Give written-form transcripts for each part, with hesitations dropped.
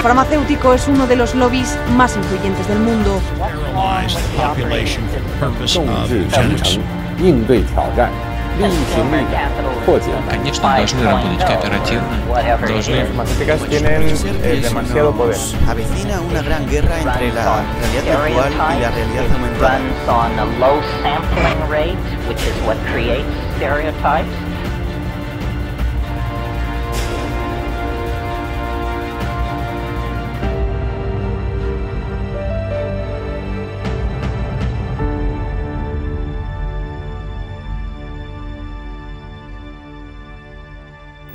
farmacéutico es uno de los lobbies más influyentes del mundo. Конечно, должны работать кооперативно, должны... Las farmacéuticas tienen demasiado poder. Avecina una gran guerra entre la realidad virtual y la realidad aumentada.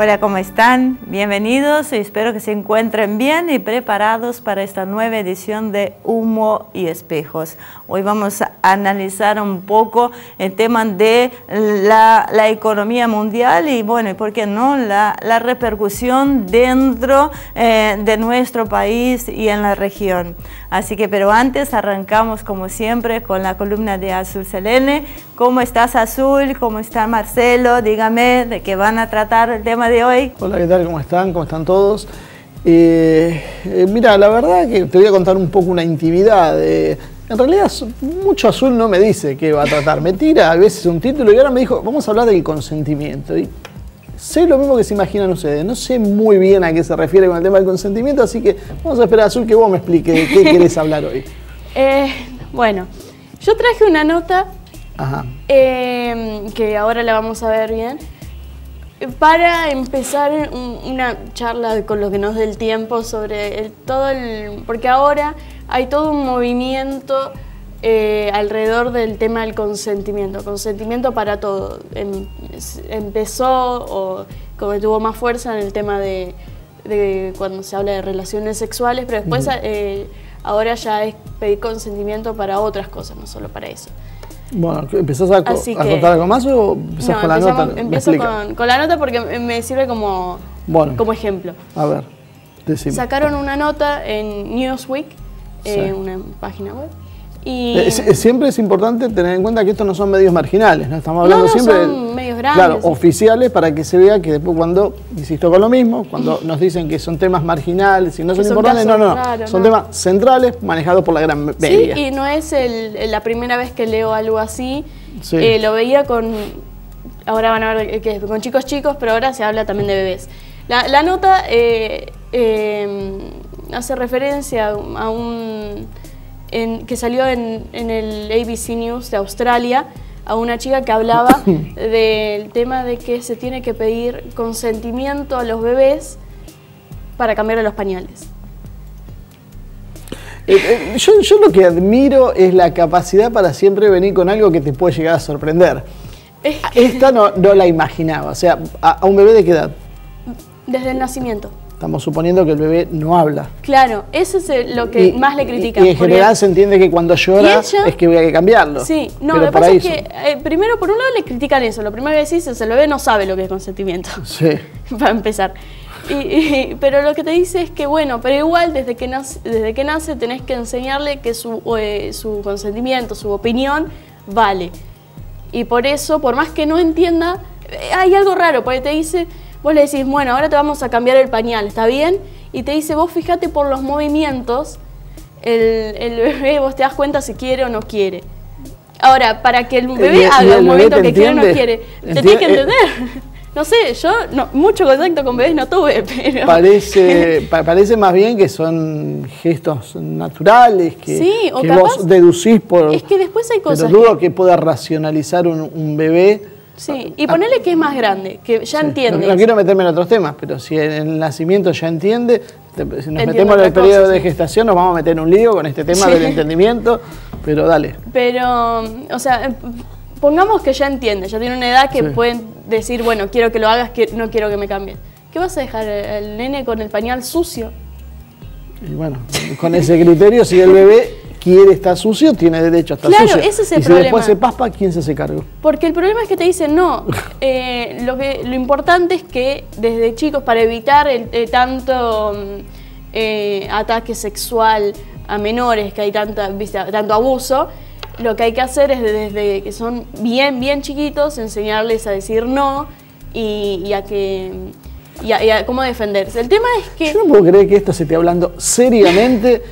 Hola, ¿cómo están? Bienvenidos y espero que se encuentren bien y preparados para esta nueva edición de Humo y Espejos. Hoy vamos a analizar un poco el tema de la economía mundial y, bueno, ¿por qué no? La repercusión dentro de nuestro país y en la región. Así que, pero antes arrancamos como siempre con la columna de Azul Selene. ¿Cómo estás, Azul? ¿Cómo está Marcelo? Dígame de qué van a tratar el tema de hoy. Hola, ¿qué tal? ¿Cómo están? ¿Cómo están todos? Mira, la verdad que te voy a contar un poco una intimidad. En realidad, mucho Azul no me dice qué va a tratar. Me tira a veces un título y ahora me dijo, vamos a hablar del consentimiento. Y sé lo mismo que se imaginan ustedes. No sé muy bien a qué se refiere con el tema del consentimiento, así que vamos a esperar, Azul, que vos me expliques de qué querés hablar hoy. Bueno, yo traje una nota Ajá. Que ahora la vamos a ver bien, para empezar una charla con lo que nos dé el tiempo sobre porque ahora hay todo un movimiento alrededor del tema del consentimiento para todo. Empezó o como tuvo más fuerza en el tema de cuando se habla de relaciones sexuales, pero después ahora ya es pedir consentimiento para otras cosas, no solo para eso. Bueno, ¿empezás a contar algo más o empezás con la nota? Empiezo con la nota porque me sirve como ejemplo. A ver, decime. Sacaron una nota en Newsweek, una página web. Y siempre es importante tener en cuenta que estos no son medios marginales, ¿no? Estamos hablando siempre son medios grandes. Claro, oficiales, para que se vea que después cuando, insisto con lo mismo, cuando nos dicen que son temas marginales y no son importantes, son temas centrales manejados por la gran media. Sí, y no es la primera vez que leo algo así. Sí. Lo veía ahora van a ver que con chicos, pero ahora se habla también de bebés. La nota hace referencia a que salió en el ABC News de Australia, a una chica que hablaba del tema de que se tiene que pedir consentimiento a los bebés para cambiar los pañales. Yo lo que admiro es la capacidad para siempre venir con algo que te puede llegar a sorprender. Esta no la imaginaba, o sea, ¿a un bebé de qué edad? Desde el nacimiento. Estamos suponiendo que el bebé no habla. Claro, eso es lo que más le critican. Y en general se entiende que cuando llora es que hay que cambiarlo. Sí, no, lo que pasa es que primero, por un lado, le critican eso. Lo primero que decís es el bebé no sabe lo que es consentimiento. Sí. Para empezar. Pero lo que te dice es que, bueno, pero igual desde que nace tenés que enseñarle que su consentimiento, su opinión, vale. Y por eso, por más que no entienda, hay algo raro, porque te dice... Vos le decís, bueno, ahora te vamos a cambiar el pañal, ¿está bien? Y te dice, vos fíjate por los movimientos, el bebé, vos te das cuenta si quiere o no quiere. Ahora, para que el bebé haga un movimiento que quiere o no quiere, te tiene que entender. No sé, yo mucho contacto con bebés no tuve, pero... Parece más bien que son gestos naturales, que vos deducís por... Es que después hay cosas... Pero dudo que pueda racionalizar un bebé... Sí, y ponerle que es más grande, que ya entiende. No quiero meterme en otros temas, pero si en el nacimiento ya entiende, si nos metemos en el periodo de gestación nos vamos a meter en un lío con este tema del entendimiento, pero dale. Pero, o sea, pongamos que ya entiende, ya tiene una edad que pueden decir, bueno, quiero que lo hagas, no quiero que me cambies. ¿Qué vas a dejar al nene con el pañal sucio? Y bueno, con ese criterio, si el bebé quiere estar sucio, tiene derecho a estar sucio. Claro, ese es el problema. Y si después se paspa, ¿quién se hace cargo? Porque el problema es que te dicen, no, lo importante es que desde chicos, para evitar tanto ataque sexual a menores, que hay tanto abuso, lo que hay que hacer es desde que son bien chiquitos, enseñarles a decir no y a que y a cómo defenderse. El tema es que... Yo no puedo creer que esto se esté hablando seriamente.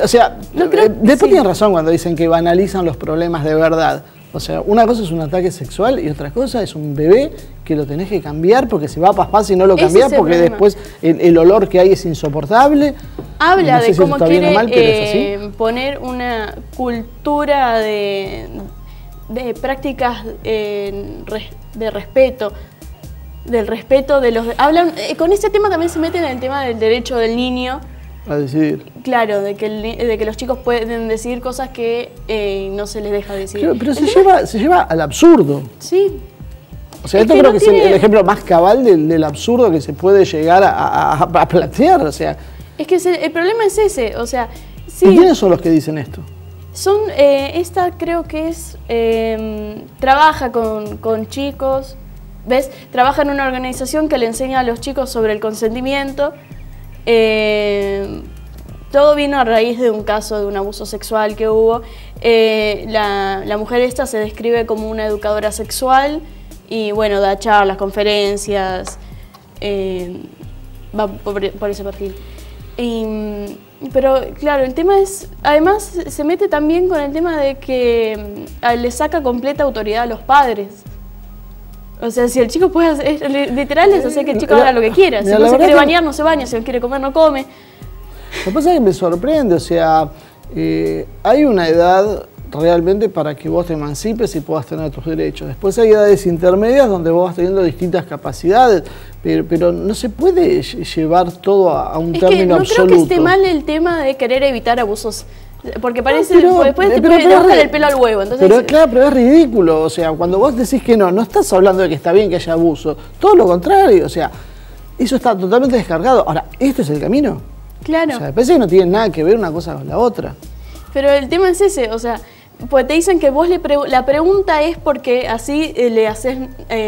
O sea, después tienen razón cuando dicen que banalizan los problemas de verdad. O sea, una cosa es un ataque sexual y otra cosa es un bebé que lo tenés que cambiar porque se va a paspar si no lo cambiás, porque después el olor que hay es insoportable. Habla no sé de si cómo está bien o quiere mal, pero es así. poner una cultura de prácticas de respeto, del respeto de los... Hablan, con este tema también se meten en el tema del derecho del niño a decidir. Claro, de que los chicos pueden decidir cosas que no se les deja decidir. Claro, pero se lleva al absurdo. Sí. O sea, esto creo que es el ejemplo más cabal del absurdo que se puede llegar a plantear. O sea, es que el problema es ese. O sea, sí. ¿Y quiénes son los que dicen esto? Son, esta creo que es, trabaja con chicos, ¿ves? Trabaja en una organización que le enseña a los chicos sobre el consentimiento. Todo vino a raíz de un caso de un abuso sexual que hubo. La mujer esta se describe como una educadora sexual y bueno, da charlas, conferencias, va por ese perfil. Pero claro, el tema es, además se mete también con el tema de que le saca completa autoridad a los padres. O sea, si el chico puede hacer, literal es hacer que el chico haga lo que quiera. Si no se quiere bañar, no se baña. Si no quiere comer, no come. Lo que pasa es que me sorprende, o sea, hay una edad realmente para que vos te emancipes y puedas tener tus derechos. Después hay edades intermedias donde vos vas teniendo distintas capacidades, pero no se puede llevar todo a un término absoluto. No creo que esté mal el tema de querer evitar abusos. Porque parece, después te puede bajar el pelo al huevo. Entonces, pero es ridículo. O sea, cuando vos decís que no estás hablando de que está bien que haya abuso. Todo lo contrario. O sea, eso está totalmente descargado. Ahora, ¿este es el camino? Claro. O sea, parece que no tiene nada que ver una cosa con la otra. Pero el tema es ese. O sea, pues te dicen que vos la pregunta es porque así le haces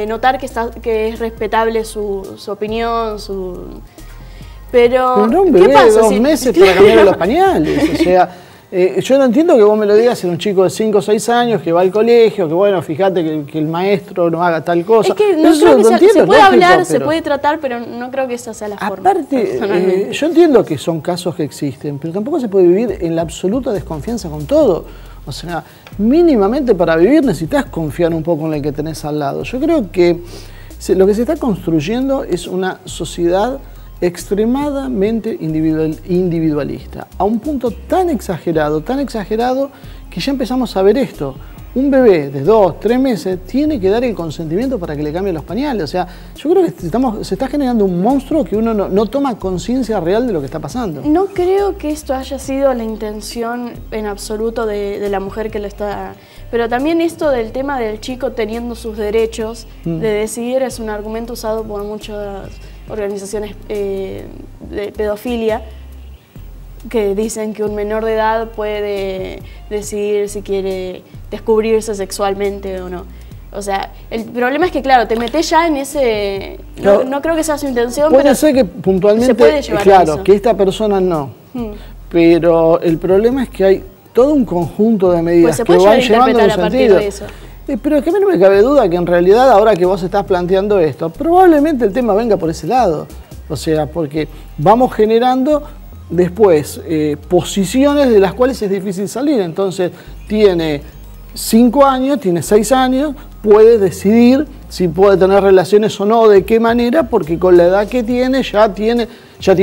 notar que es respetable su opinión, Pero no, un bebé de 2 meses para cambiar los pañales. O sea... yo no entiendo que vos me lo digas en un chico de 5 o 6 años que va al colegio, que bueno, fíjate que el maestro no haga tal cosa. Es que no creo que se puede hablar, se puede tratar, pero no creo que esa sea la forma. Aparte, yo entiendo que son casos que existen, pero tampoco se puede vivir en la absoluta desconfianza con todo. O sea, mínimamente para vivir necesitas confiar un poco en el que tenés al lado. Yo creo que lo que se está construyendo es una sociedad extremadamente individualista, a un punto tan exagerado, que ya empezamos a ver esto. Un bebé de 2, 3 meses tiene que dar el consentimiento para que le cambien los pañales. O sea, yo creo que se está generando un monstruo que uno no toma conciencia real de lo que está pasando. No creo que esto haya sido la intención en absoluto de la mujer que lo está... Pero también esto del tema del chico teniendo sus derechos de decidir es un argumento usado por muchas organizaciones de pedofilia que dicen que un menor de edad puede decidir si quiere descubrirse sexualmente o no. O sea, el problema es que, claro, te metes ya en ese... No creo que sea su intención, puede pero ser que puntualmente, se puede llevar claro, a eso. Que esta persona no. Pero el problema es que hay todo un conjunto de medidas que van llevando en un sentido. Pero es que a mí no me cabe duda que en realidad, ahora que vos estás planteando esto, probablemente el tema venga por ese lado. O sea, porque vamos generando después posiciones de las cuales es difícil salir. Entonces, tiene 5 años, tiene 6 años, puede decidir si puede tener relaciones o no, de qué manera, porque con la edad que tiene ya tiene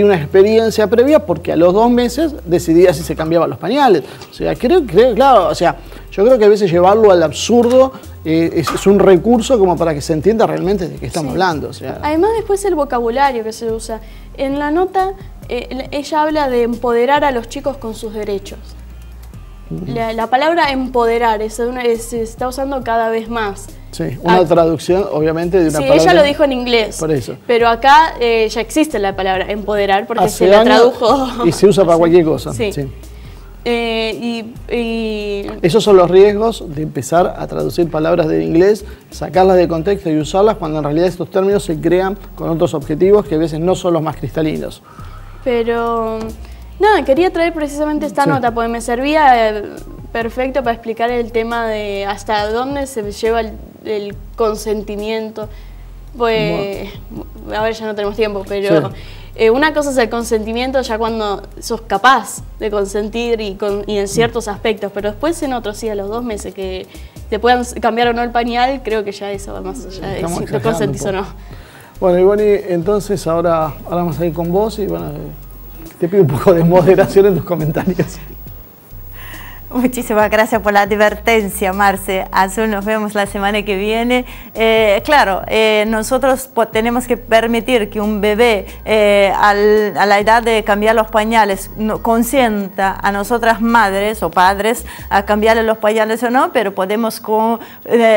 una experiencia previa, porque a los 2 meses decidía si se cambiaban los pañales. O sea, claro, o sea, yo creo que a veces llevarlo al absurdo es un recurso como para que se entienda realmente de qué estamos hablando. O sea. Además, después el vocabulario que se usa. En la nota, ella habla de empoderar a los chicos con sus derechos. La palabra empoderar se está usando cada vez más. Sí, una traducción, obviamente, de una palabra... Sí, ella lo dijo en inglés. Por eso. Pero acá ya existe la palabra empoderar porque se la tradujo. Y se usa para cualquier cosa. Sí. Esos son los riesgos de empezar a traducir palabras del inglés, sacarlas de contexto y usarlas cuando en realidad estos términos se crean con otros objetivos que a veces no son los más cristalinos. Pero... Nada, quería traer precisamente esta nota porque me servía perfecto para explicar el tema de hasta dónde se lleva el consentimiento Pues, a ver, ya no tenemos tiempo, pero una cosa es el consentimiento ya cuando sos capaz de consentir y en ciertos aspectos, pero después en otros, sí, a los 2 meses que te puedan cambiar o no el pañal, creo que ya eso va más allá de si te consentís o no. Bueno, Ivonne, entonces ahora vamos a ir con vos y bueno, te pido un poco de moderación en tus comentarios. Muchísimas gracias por la advertencia, Marce. Azul, nos vemos la semana que viene. Claro, nosotros tenemos que permitir que un bebé a la edad de cambiar los pañales consienta a nosotras madres o padres a cambiarle los pañales o no, pero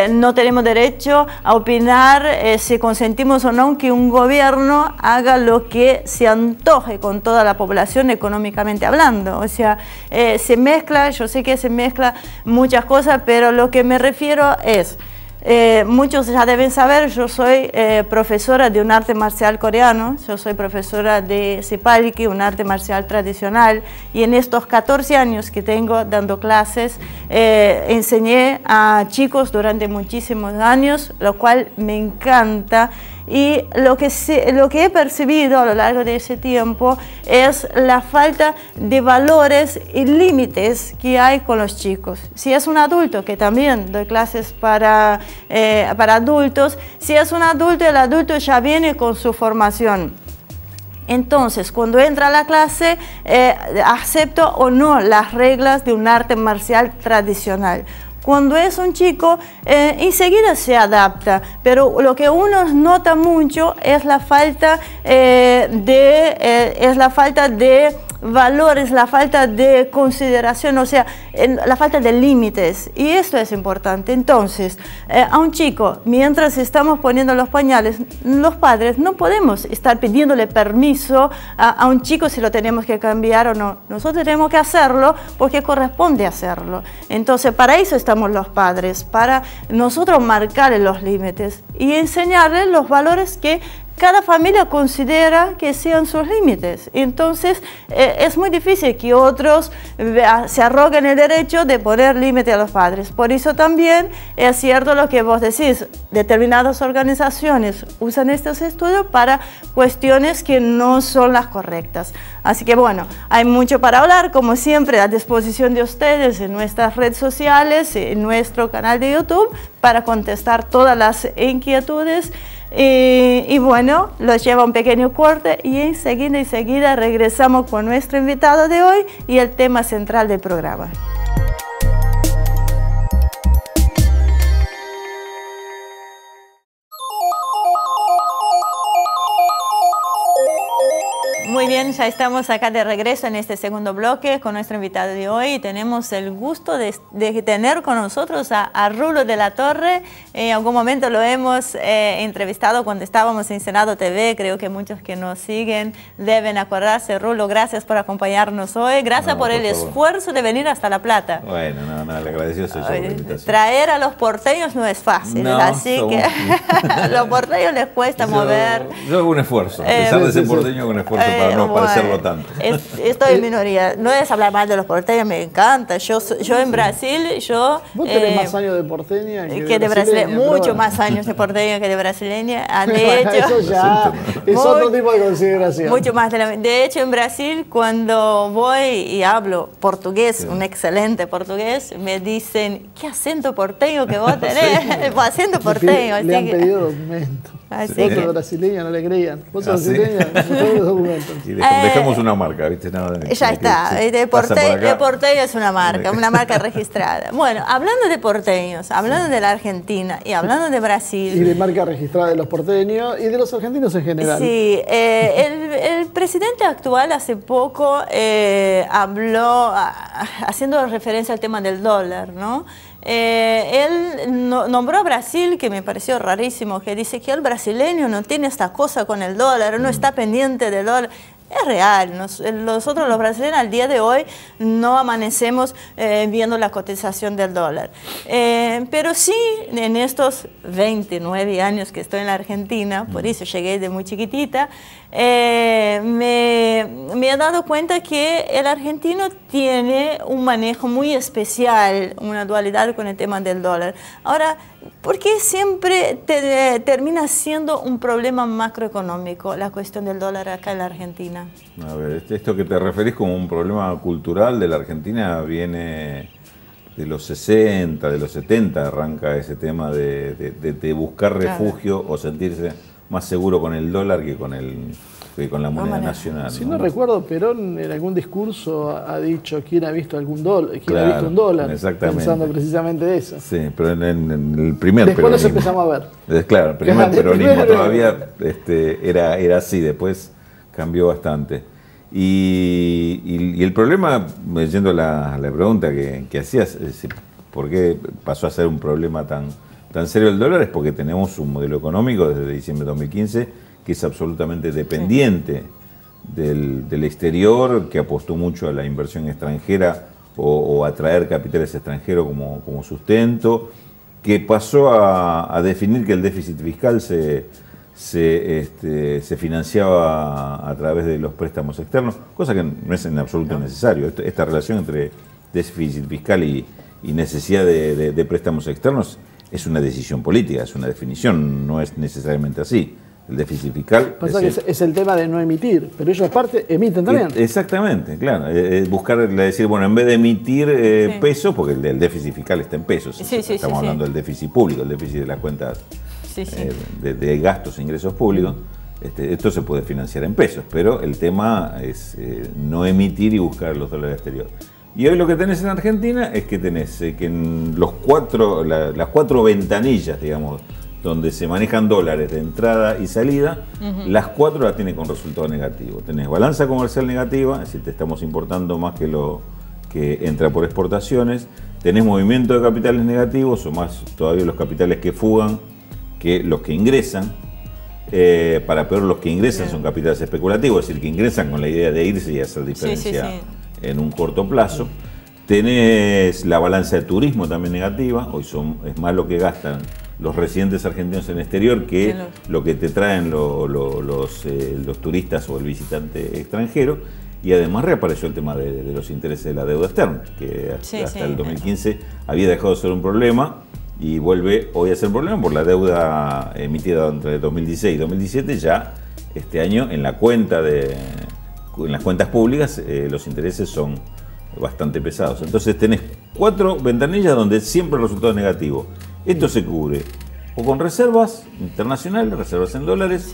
no tenemos derecho a opinar si consentimos o no que un gobierno haga lo que se antoje con toda la población económicamente hablando. O sea, se mezcla, yo sé que se mezcla muchas cosas, pero lo que me refiero es, muchos ya deben saber, yo soy profesora de un arte marcial coreano, yo soy profesora de Sipalki, un arte marcial tradicional, y en estos 14 años que tengo dando clases, enseñé a chicos durante muchísimos años, lo cual me encanta. Y lo que he percibido a lo largo de ese tiempo es la falta de valores y límites que hay con los chicos. Si es un adulto, que también doy clases para adultos, si es un adulto, el adulto ya viene con su formación. Entonces, cuando entra a la clase, acepto o no las reglas de un arte marcial tradicional. Cuando es un chico, enseguida se adapta, pero lo que uno nota mucho es la falta de valores, la falta de consideración, o sea, la falta de límites, y esto es importante. Entonces, a un chico, mientras estamos poniendo los pañales, los padres no podemos estar pidiéndole permiso a un chico si lo tenemos que cambiar o no. Nosotros tenemos que hacerlo porque corresponde hacerlo. Entonces, para eso estamos los padres, para nosotros marcarle los límites y enseñarle los valores que cada familia considera que sean sus límites. Entonces, es muy difícil que otros se arroguen el derecho de poner límite a los padres. Por eso también es cierto lo que vos decís, determinadas organizaciones usan estos estudios para cuestiones que no son las correctas. Así que bueno, hay mucho para hablar, como siempre, a disposición de ustedes en nuestras redes sociales, en nuestro canal de YouTube, para contestar todas las inquietudes. Y bueno, los lleva un pequeño corte y enseguida regresamos con nuestro invitado de hoy y el tema central del programa. Muy bien, ya estamos acá de regreso en este segundo bloque con nuestro invitado de hoy. Tenemos el gusto de tener con nosotros a Rulo de la Torre. En algún momento lo hemos entrevistado cuando estábamos en Senado TV. Creo que muchos que nos siguen deben acordarse. Rulo, gracias por acompañarnos hoy. Gracias por el esfuerzo de venir hasta La Plata. Bueno, no, le agradecido soy yo por la invitación. Traer a los porteños no es fácil, no, así que los porteños les cuesta mover. Yo hago un esfuerzo, a pesar de ser porteño, hago un esfuerzo para no parecerlo tanto. Estoy en minoría. No es hablar mal de los porteños, me encanta. Yo en Brasil, Vos tenés más años de porteña que de brasileña. Mucho más años de porteña que de brasileña. De hecho, eso ya es otro tipo de consideración. Mucho más. De hecho, en Brasil, cuando voy y hablo portugués, un excelente portugués, me dicen, ¿qué acento porteño que vos tenés? Acento porteño. Le han pedido documentos. Así que brasileña no le creían. Vos sos brasileña, no los documentos. Y dejamos una marca, ¿viste? Ya está. De porteño es una marca registrada. Bueno, hablando de porteños, hablando de la Argentina y hablando de Brasil. Y de marca registrada de los porteños y de los argentinos en general. Sí, el presidente actual hace poco habló, haciendo referencia al tema del dólar, ¿no? Él nombró a Brasil, que me pareció rarísimo, que dice que el brasileño no tiene esta cosa con el dólar, no está pendiente del dólar. Es real, nosotros los brasileños al día de hoy no amanecemos viendo la cotización del dólar. Pero sí, en estos 29 años que estoy en la Argentina, por eso llegué de muy chiquitita, me he dado cuenta que el argentino tiene un manejo muy especial, una dualidad con el tema del dólar. Ahora, ¿Por qué siempre termina siendo un problema macroeconómico la cuestión del dólar acá en la Argentina? A ver, esto que te referís como un problema cultural de la Argentina viene de los 60, de los 70, arranca ese tema de buscar refugio o sentirse más seguro con el dólar que con la moneda nacional. Si no recuerdo, Perón en algún discurso ha dicho quién ha visto algún dólar, quién ha visto un dólar, pensando precisamente eso. Sí, pero en el primer después peronismo. nos empezamos a ver. Claro, el primer peronismo todavía era así, después cambió bastante. Y el problema, yendo a la pregunta que hacías, es ¿por qué pasó a ser un problema tan serio el dólar? Es porque tenemos un modelo económico desde diciembre de 2015 que es absolutamente dependiente del exterior, que apostó mucho a la inversión extranjera o a traer capitales extranjeros como sustento, que pasó a definir que el déficit fiscal se financiaba a través de los préstamos externos, cosa que no es en absoluto necesario. Esta relación entre déficit fiscal y necesidad de préstamos externos es una decisión política, es una definición, no es necesariamente así. El déficit fiscal... Pasa que es el tema de no emitir, pero ellos aparte emiten también. Exactamente, claro. Decir, bueno, en vez de emitir pesos, porque el déficit fiscal está en pesos, estamos hablando del déficit público, el déficit de las cuentas de gastos e ingresos públicos, esto se puede financiar en pesos, pero el tema es no emitir y buscar los dólares exteriores. Y hoy lo que tenés en Argentina es que tenés que en las cuatro ventanillas, digamos, donde se manejan dólares de entrada y salida, las cuatro las tiene con resultado negativo. Tenés balanza comercial negativa, es decir, te estamos importando más que lo que entra por exportaciones. Tenés movimiento de capitales negativos, o más todavía los capitales que fugan que los que ingresan. Para peor, los que ingresan son capitales especulativos, es decir, que ingresan con la idea de irse y hacer diferencia en un corto plazo. Tenés la balanza de turismo también negativa, hoy es más lo que gastan los residentes argentinos en el exterior que lo que te traen los turistas o el visitante extranjero. Y además reapareció el tema de los intereses de la deuda externa, que hasta el 2015 había dejado de ser un problema y vuelve hoy a ser un problema por la deuda emitida entre 2016 y 2017. Ya este año en las cuentas públicas los intereses son bastante pesados. Entonces tenés cuatro ventanillas donde siempre el resultado es negativo. Esto se cubre o con reservas internacionales, reservas en dólares,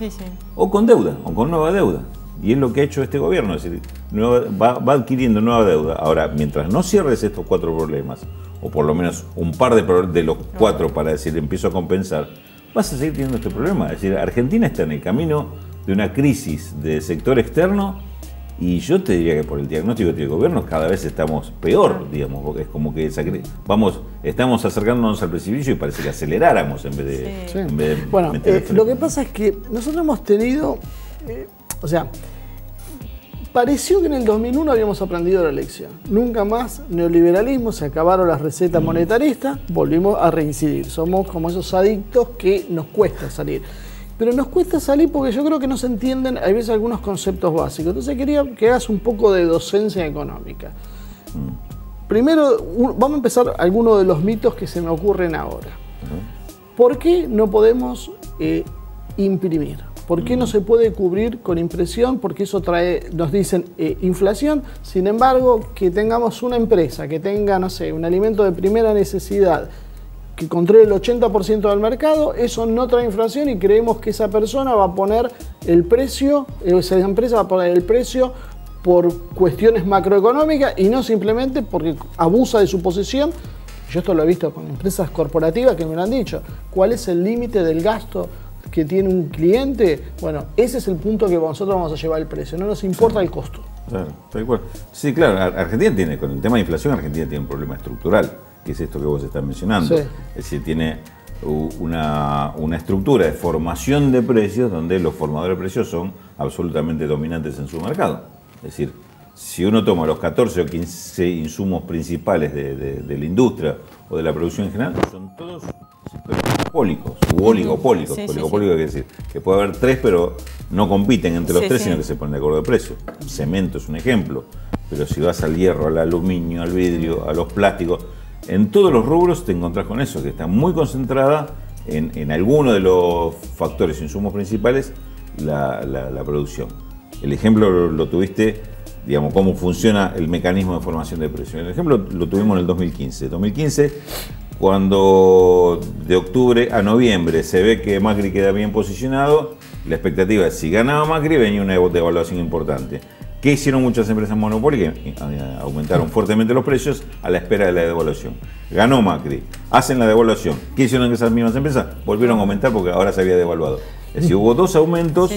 o con deuda, o con nueva deuda. Y es lo que ha hecho este gobierno, es decir, va adquiriendo nueva deuda. Ahora, mientras no cierres estos cuatro problemas, o por lo menos un par de los cuatro para decir empiezo a compensar, vas a seguir teniendo este problema. Es decir, Argentina está en el camino de una crisis de sector externo. Y yo te diría que por el diagnóstico del gobierno cada vez estamos peor, digamos, porque es como que estamos acercándonos al precipicio y parece que aceleráramos en vez de bueno, lo que pasa es que nosotros hemos tenido, pareció que en el 2001 habíamos aprendido la lección. Nunca más neoliberalismo, se acabaron las recetas monetaristas, volvimos a reincidir. Somos como esos adictos que nos cuesta salir. Pero nos cuesta salir porque yo creo que no se entienden a veces algunos conceptos básicos. Entonces quería que hagas un poco de docencia económica. Primero, vamos a empezar algunos de los mitos que se me ocurren ahora. ¿Por qué no podemos imprimir? ¿Por qué no se puede cubrir con impresión? Porque eso nos dicen inflación. Sin embargo, que tengamos una empresa que tenga, no sé, un alimento de primera necesidad, que controle el 80% del mercado, eso no trae inflación y creemos que esa persona va a poner el precio, esa empresa va a poner el precio por cuestiones macroeconómicas y no simplemente porque abusa de su posición. Yo esto lo he visto con empresas corporativas que me lo han dicho. ¿Cuál es el límite del gasto que tiene un cliente? Bueno, ese es el punto que nosotros vamos a llevar el precio, no nos importa el costo. Claro, tal cual. Sí, claro, Argentina tiene, con el tema de inflación, Argentina tiene un problema estructural, que es esto que vos estás mencionando. Es decir, tiene una estructura de formación de precios donde los formadores de precios son absolutamente dominantes en su mercado. Es decir, si uno toma los 14 o 15 insumos principales de la industria o de la producción en general, son todos oligopólicos u oligopólicos. Oligopólicos quiere decir que puede haber tres, pero no compiten entre los tres, sino que se ponen de acuerdo de precio. Cemento es un ejemplo, pero si vas al hierro, al aluminio, al vidrio, a los plásticos, en todos los rubros te encontrás con eso, que está muy concentrada en alguno de los factores insumos principales la producción. El ejemplo lo tuviste, digamos, cómo funciona el mecanismo de formación de precios. El ejemplo lo tuvimos en el 2015. 2015, cuando de octubre a noviembre se ve que Macri queda bien posicionado, la expectativa es si ganaba Macri venía una devaluación importante. ¿Qué hicieron muchas empresas monopólicas? Aumentaron fuertemente los precios a la espera de la devaluación. Ganó Macri, hacen la devaluación. ¿Qué hicieron esas mismas empresas? Volvieron a aumentar porque ahora se había devaluado. Es decir, hubo dos aumentos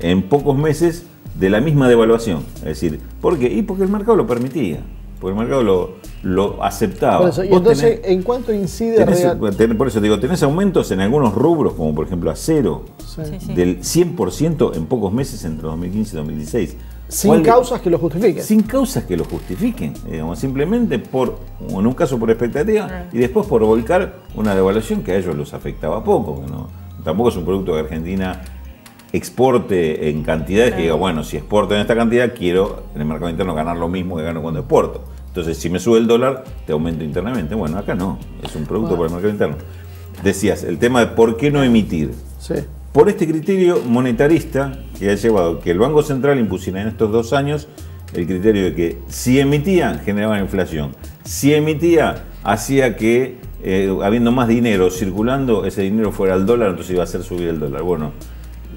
en pocos meses de la misma devaluación. Es decir, ¿por qué? Y porque el mercado lo permitía. Porque el mercado lo aceptaba. Por eso, y entonces, ¿en cuánto incide por eso digo, tenés aumentos en algunos rubros, como por ejemplo acero, del 100% en pocos meses entre 2015 y 2016. Sin causas que lo justifiquen. Sin causas que lo justifiquen. Digamos, simplemente en un caso por expectativa y después por volcar una devaluación que a ellos los afectaba poco. ¿No? Tampoco es un producto que Argentina exporte en cantidades que diga, bueno, si exporto en esta cantidad, quiero en el mercado interno ganar lo mismo que gano cuando exporto. Entonces, si me sube el dólar, te aumento internamente. Bueno, acá no, es un producto para el mercado interno. Decías, el tema de por qué no emitir. Sí. Por este criterio monetarista que ha llevado que el Banco Central impusiera en estos 2 años el criterio de que si emitía, generaba inflación. Si emitía, hacía que, habiendo más dinero circulando, ese dinero fuera al dólar, entonces iba a hacer subir el dólar. Bueno,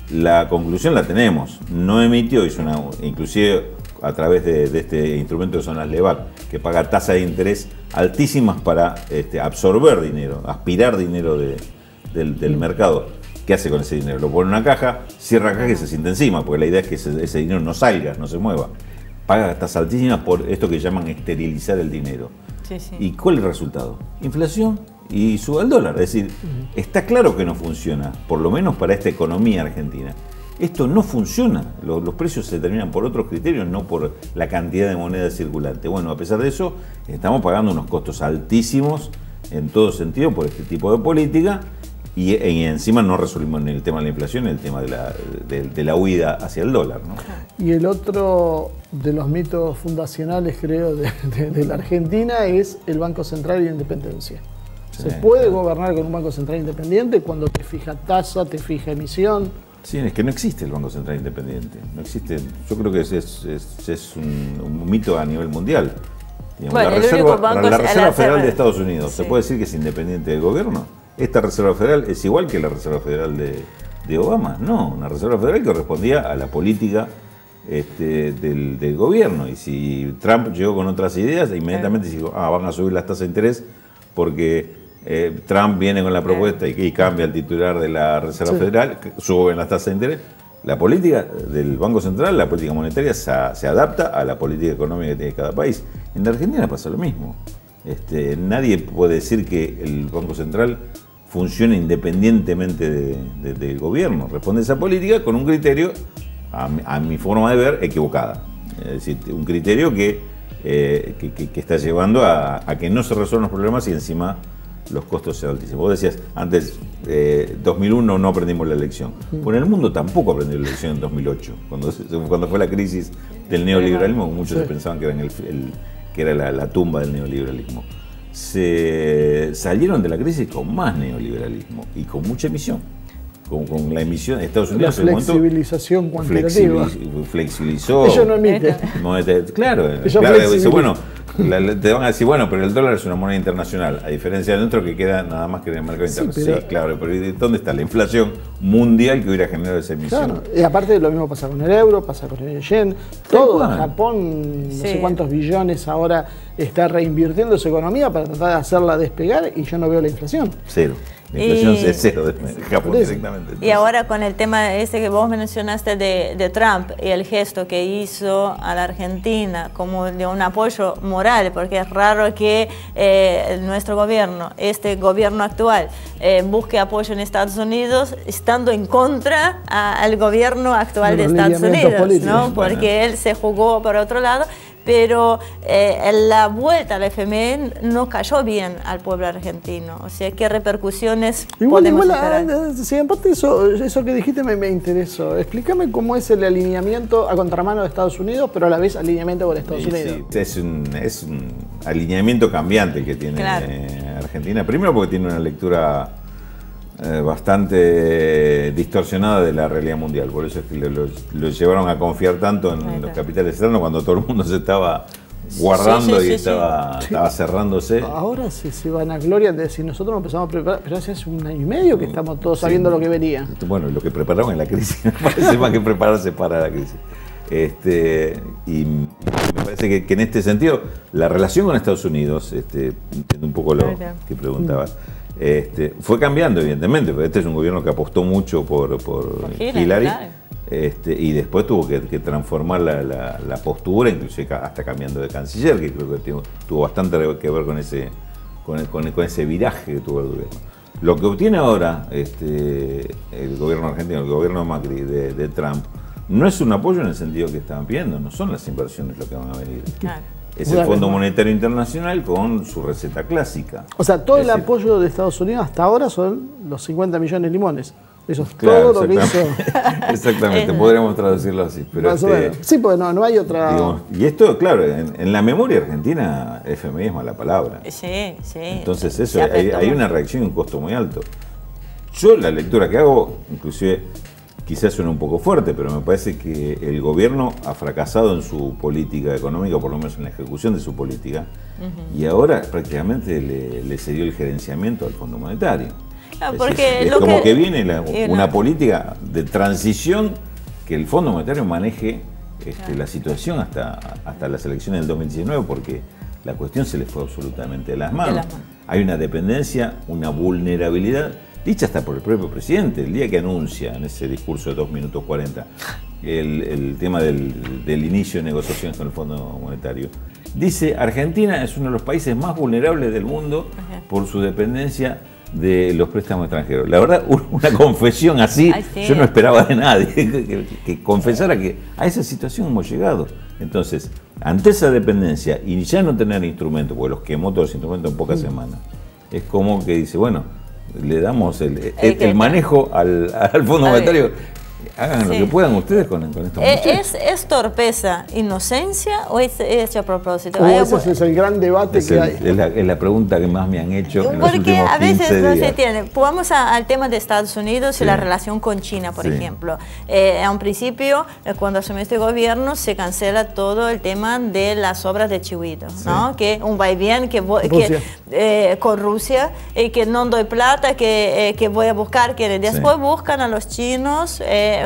la conclusión la tenemos. No emitió, hizo inclusive a través de este instrumento que son las LEVAC, que paga tasas de interés altísimas para absorber dinero, aspirar dinero del mercado. ¿Qué hace con ese dinero? Lo pone en una caja, cierra la caja y se sienta encima, porque la idea es que ese dinero no salga, no se mueva. Paga tasas altísimas por esto que llaman esterilizar el dinero. ¿Y cuál es el resultado? Inflación y sube el dólar. Es decir, está claro que no funciona, por lo menos para esta economía argentina. Esto no funciona. Los precios se determinan por otros criterios, no por la cantidad de moneda circulante. Bueno, a pesar de eso, estamos pagando unos costos altísimos en todo sentido por este tipo de política. Y encima no resolvimos ni el tema de la inflación ni el tema de la huida hacia el dólar, ¿no? Y el otro de los mitos fundacionales, creo, de la Argentina es el Banco Central y la independencia. ¿Se puede gobernar con un Banco Central independiente cuando te fija tasa, te fija emisión? Sí, es que no existe el Banco Central independiente. No existe. Yo creo que es un mito a nivel mundial. Digamos, bueno, la Reserva Federal de Estados Unidos, ¿se puede decir que es independiente del gobierno? ¿Esta Reserva Federal es igual que la Reserva Federal de Obama? No, una Reserva Federal que correspondía a la política del gobierno. Y si Trump llegó con otras ideas, inmediatamente dijo, van a subir las tasas de interés porque Trump viene con la propuesta y cambia el titular de la Reserva Federal, suben las tasas de interés. La política del Banco Central, la política monetaria, se adapta a la política económica que tiene cada país. En la Argentina pasa lo mismo. Nadie puede decir que el Banco Central funciona independientemente del gobierno. Responde a esa política con un criterio, a mi forma de ver, equivocada. Es decir, un criterio que está llevando a que no se resuelvan los problemas y encima los costos sean altísimos. Vos decías, antes, 2001 no aprendimos la lección. Bueno, el mundo tampoco aprendió la lección en 2008, cuando fue la crisis del neoliberalismo, muchos pensaban que era la tumba del neoliberalismo. Se salieron de la crisis con más neoliberalismo y con mucha emisión. Con la emisión de Estados Unidos. La flexibilización cuantitativa. Flexibilizó. Ellos no emiten. Claro, dice, bueno, te van a decir, bueno, pero el dólar es una moneda internacional, a diferencia de nuestro que queda nada más que en el mercado interno. Sí, claro, pero ¿dónde está la inflación mundial que hubiera generado esa emisión? Claro, y aparte lo mismo pasa con el euro, pasa con el yen, todo. Japón, no sé cuántos billones ahora está reinvirtiendo su economía para tratar de hacerla despegar y yo no veo la inflación. Cero. La inflación es cero de Japón directamente. Entonces. Y ahora con el tema ese que vos mencionaste de Trump y el gesto que hizo a la Argentina como de un apoyo moral, porque es raro que nuestro gobierno, este gobierno actual, busque apoyo en Estados Unidos estando en contra al gobierno actual de Estados Unidos, ¿no? Porque él se jugó por otro lado. Pero la vuelta al FMI no cayó bien al pueblo argentino. O sea, ¿qué repercusiones podemos esperar? Sí, aparte eso que dijiste me interesó. Explícame cómo es el alineamiento a contramano de Estados Unidos, pero a la vez alineamiento con Estados Unidos. Sí. Es un alineamiento cambiante que tiene Argentina. Primero porque tiene una lectura bastante distorsionada de la realidad mundial. Por eso es que lo llevaron a confiar tanto en los capitales externos cuando todo el mundo se estaba guardando y estaba cerrándose. Ahora se van a gloria de decir, nosotros nos empezamos a preparar, pero hace 1 año y medio que estamos todos sabiendo lo que venía. Bueno, lo que prepararon en la crisis, me parece más que prepararse para la crisis. Y me parece que en este sentido, la relación con Estados Unidos, un poco lo que preguntabas, fue cambiando, evidentemente, porque este es un gobierno que apostó mucho por Hillary. Claro. Y después tuvo que transformar la postura, inclusive hasta cambiando de canciller, que creo que tuvo bastante que ver con ese viraje que tuvo el gobierno. Lo que obtiene ahora el gobierno argentino, el gobierno Macri de Trump, no es un apoyo en el sentido que estaban pidiendo, no son las inversiones lo que van a venir. Claro. Es el Fondo Monetario Internacional con su receta clásica. O sea, todo el apoyo de Estados Unidos hasta ahora son los 50 millones de limones. Eso es claro, todo lo que hizo. Exactamente, podríamos traducirlo así. Pero sí, porque no hay otra... Digamos, y esto, claro, en la memoria argentina, FMI es mala palabra. Sí. Entonces eso, hay una reacción y un costo muy alto. Yo la lectura que hago, inclusive quizás suena un poco fuerte, pero me parece que el gobierno ha fracasado en su política económica, por lo menos en la ejecución de su política, y ahora prácticamente le cedió el gerenciamiento al Fondo Monetario. Es como que viene una política de transición que el Fondo Monetario maneje la situación hasta las elecciones del 2019, porque la cuestión se le fue absolutamente de las manos. Hay una dependencia, una vulnerabilidad, dicha hasta por el propio presidente, el día que anuncia en ese discurso de 2 minutos 40 el tema del inicio de negociaciones con el Fondo Monetario. Dice, Argentina es uno de los países más vulnerables del mundo por su dependencia de los préstamos extranjeros. La verdad, una confesión así, yo no esperaba de nadie, que confesara que a esa situación hemos llegado. Entonces, ante esa dependencia y ya no tener instrumentos, porque los quemó todos los instrumentos en pocas semanas, es como que dice, bueno, le damos el manejo al Fondo Monetario. Hagan lo que puedan ustedes con estos muchachos. ¿Es torpeza, inocencia o es hecho a propósito? Ese es el gran debate que hay. Es la pregunta que más me han hecho en los últimos 15 días. Porque a veces no se tiene. Vamos al tema de Estados Unidos y la relación con China, por ejemplo. A un principio, cuando asumió este gobierno, se cancela todo el tema de las obras de Chihuito, ¿no? Que un vaivén con Rusia, que no doy plata, que voy a buscar, que después buscan a los chinos,